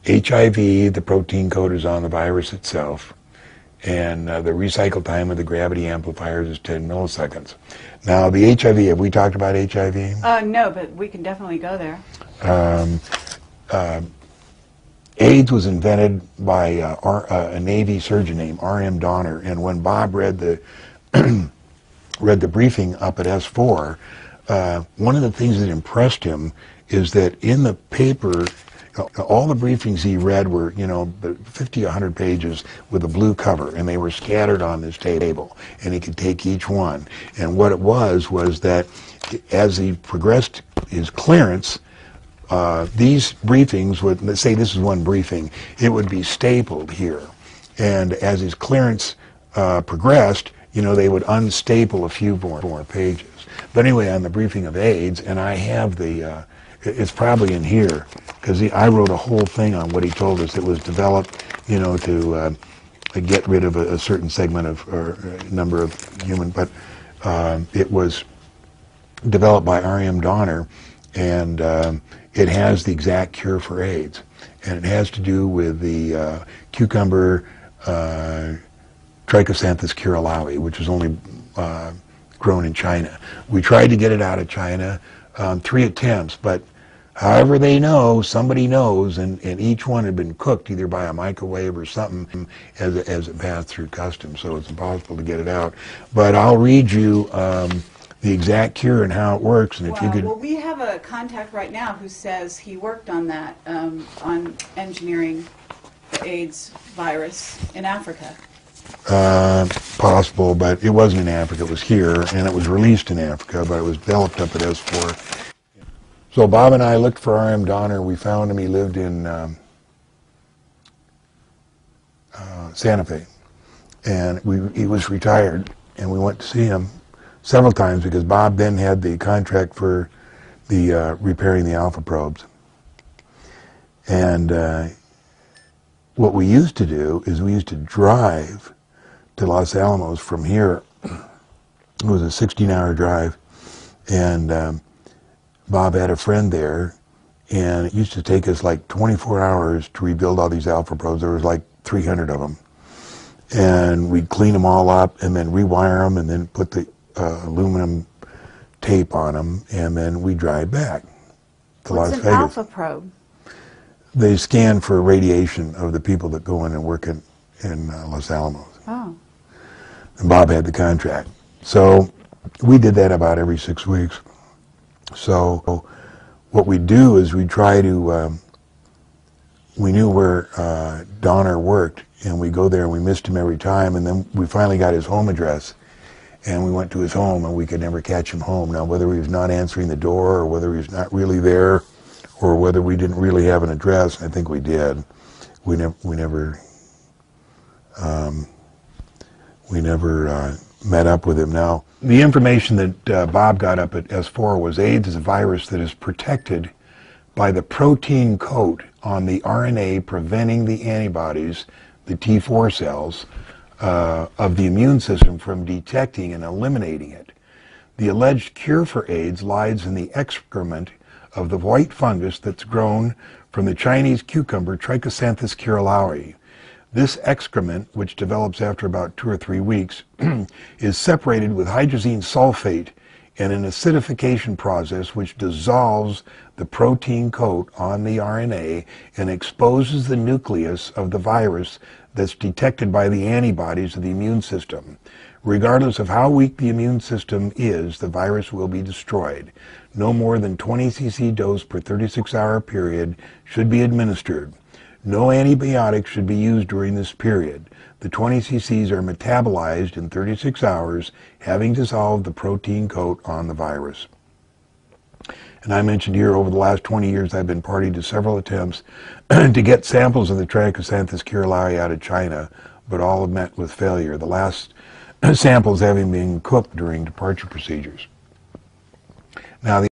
HIV, the protein code is on the virus itself, and the recycle time of the gravity amplifiers is 10 milliseconds. Now, the HIV, have we talked about HIV? No, but we can definitely go there. AIDS was invented by a Navy surgeon named R.M. Donner, and when Bob read the read the briefing up at S4, one of the things that impressed him is that in the paper, all the briefings he read were, 50, 100 pages with a blue cover, and they were scattered on this table, and he could take each one. And what it was that as he progressed his clearance, these briefings would, let's say this is one briefing, it would be stapled here. And as his clearance progressed, they would unstaple a few more pages. But anyway, on the briefing of AIDS, and I have the, it's probably in here, because I wrote a whole thing on what he told us. It was developed, to get rid of a certain segment of, or number of human, but it was developed by R.M. Donner, and it has the exact cure for AIDS. And it has to do with the cucumber Trichosanthes Kirilowii, which is only grown in China. We tried to get it out of China, 3 attempts, but however they know, somebody knows, and each one had been cooked either by a microwave or something as it passed through customs, so it's impossible to get it out. But I'll read you the exact cure and how it works, and if you could... Well, we have a contact right now who says he worked on that, on engineering the AIDS virus in Africa. Possible, but it wasn't in Africa, it was here, and it was released in Africa, but it was developed up at S4. So Bob and I looked for R.M. Donner. We found him. He lived in Santa Fe, and he was retired, and we went to see him several times because Bob then had the contract for the repairing the alpha probes. And what we used to do is we used to drive to Los Alamos from here. It was a 16-hour drive, and Bob had a friend there, and it used to take us like 24 hours to rebuild all these alpha probes. There was like 300 of them. And we'd clean them all up and then rewire them and then put the aluminum tape on them, and then we drive back to Las Vegas. What's an alpha probe? They scan for radiation of the people that go in and work in Los Alamos. Oh. And Bob had the contract. So we did that about every 6 weeks. So what we do is we try to, we knew where Donner worked, and we go there and we missed him every time, and then we finally got his home address, and we went to his home, and we could never catch him home. Now, whether he was not answering the door, or whether he was not really there, or whether we didn't really have an address, I think we did. We never met up with him. Now, the information that Bob got up at S4 was AIDS is a virus that is protected by the protein coat on the RNA preventing the antibodies, the T4 cells, of the immune system from detecting and eliminating it. The alleged cure for AIDS lies in the excrement of the white fungus that's grown from the Chinese cucumber Trichosanthes Kirilowii. This excrement, which develops after about 2 or 3 weeks, is separated with hydrazine sulfate in an acidification process which dissolves the protein coat on the RNA and exposes the nucleus of the virus that's detected by the antibodies of the immune system. Regardless of how weak the immune system is, the virus will be destroyed. No more than 20 cc dose per 36-hour period should be administered. No antibiotics should be used during this period. The 20 cc's are metabolized in 36 hours, having dissolved the protein coat on the virus. And I mentioned here, over the last 20 years, I've been party to several attempts to get samples of the Trichosanthes Kirilowii out of China, but all have met with failure. The last samples having been cooked during departure procedures. Now,